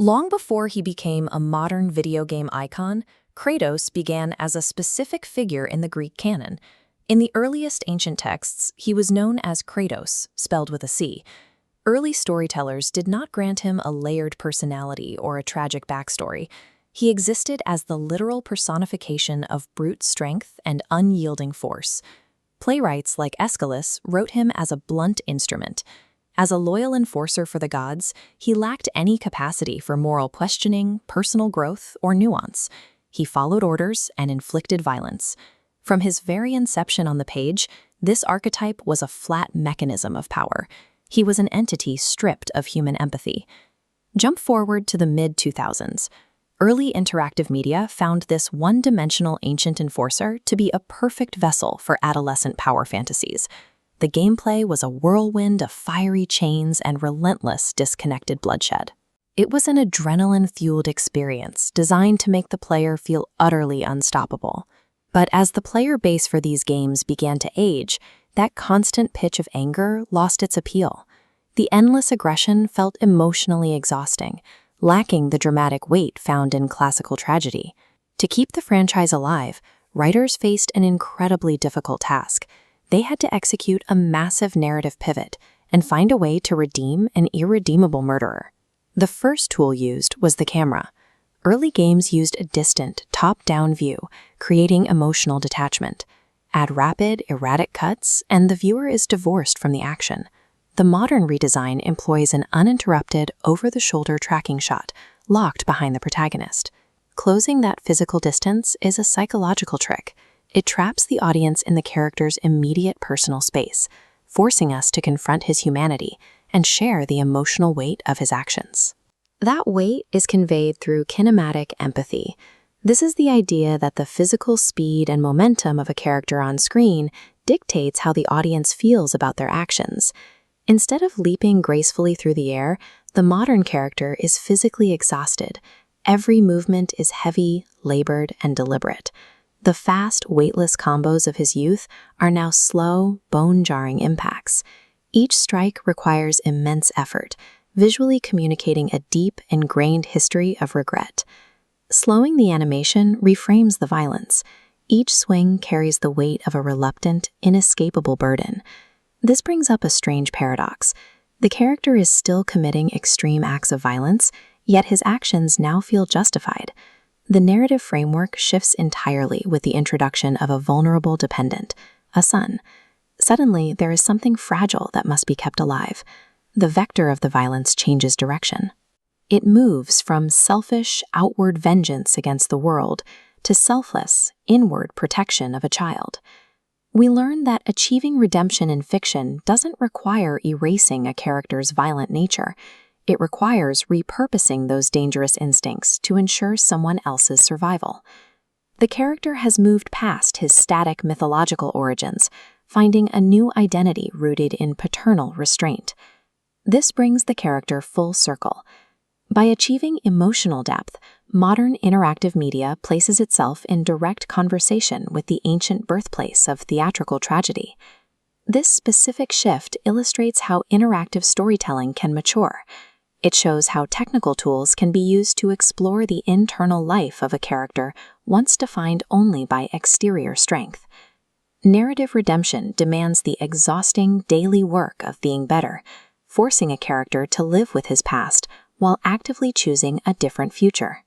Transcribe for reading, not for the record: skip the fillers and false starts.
Long before he became a modern video game icon, Kratos began as a specific figure in the Greek canon. In the earliest ancient texts, he was known as Kratos, spelled with a C. Early storytellers did not grant him a layered personality or a tragic backstory. He existed as the literal personification of brute strength and unyielding force. Playwrights like Aeschylus wrote him as a blunt instrument. As a loyal enforcer for the gods, he lacked any capacity for moral questioning, personal growth, or nuance. He followed orders and inflicted violence. From his very inception on the page, this archetype was a flat mechanism of power. He was an entity stripped of human empathy. Jump forward to the mid-2000s. Early interactive media found this one-dimensional ancient enforcer to be a perfect vessel for adolescent power fantasies. The gameplay was a whirlwind of fiery chains and relentless, disconnected bloodshed. It was an adrenaline-fueled experience designed to make the player feel utterly unstoppable. But as the player base for these games began to age, that constant pitch of anger lost its appeal. The endless aggression felt emotionally exhausting, lacking the dramatic weight found in classical tragedy. To keep the franchise alive, writers faced an incredibly difficult task. They had to execute a massive narrative pivot and find a way to redeem an irredeemable murderer. The first tool used was the camera. Early games used a distant, top-down view, creating emotional detachment. Add rapid, erratic cuts, and the viewer is divorced from the action. The modern redesign employs an uninterrupted, over-the-shoulder tracking shot, locked behind the protagonist. Closing that physical distance is a psychological trick. It traps the audience in the character's immediate personal space, forcing us to confront his humanity and share the emotional weight of his actions. That weight is conveyed through kinematic empathy. This is the idea that the physical speed and momentum of a character on screen dictates how the audience feels about their actions. Instead of leaping gracefully through the air, the modern character is physically exhausted. Every movement is heavy, labored, and deliberate. The fast, weightless combos of his youth are now slow, bone-jarring impacts. Each strike requires immense effort, visually communicating a deep, ingrained history of regret. Slowing the animation reframes the violence. Each swing carries the weight of a reluctant, inescapable burden. This brings up a strange paradox. The character is still committing extreme acts of violence, yet his actions now feel justified. The narrative framework shifts entirely with the introduction of a vulnerable dependent, a son. Suddenly, there is something fragile that must be kept alive. The vector of the violence changes direction. It moves from selfish, outward vengeance against the world to selfless, inward protection of a child. We learn that achieving redemption in fiction doesn't require erasing a character's violent nature. It requires repurposing those dangerous instincts to ensure someone else's survival. The character has moved past his static mythological origins, finding a new identity rooted in paternal restraint. This brings the character full circle. By achieving emotional depth, modern interactive media places itself in direct conversation with the ancient birthplace of theatrical tragedy. This specific shift illustrates how interactive storytelling can mature. It shows how technical tools can be used to explore the internal life of a character once defined only by exterior strength. Narrative redemption demands the exhausting daily work of being better, forcing a character to live with his past while actively choosing a different future.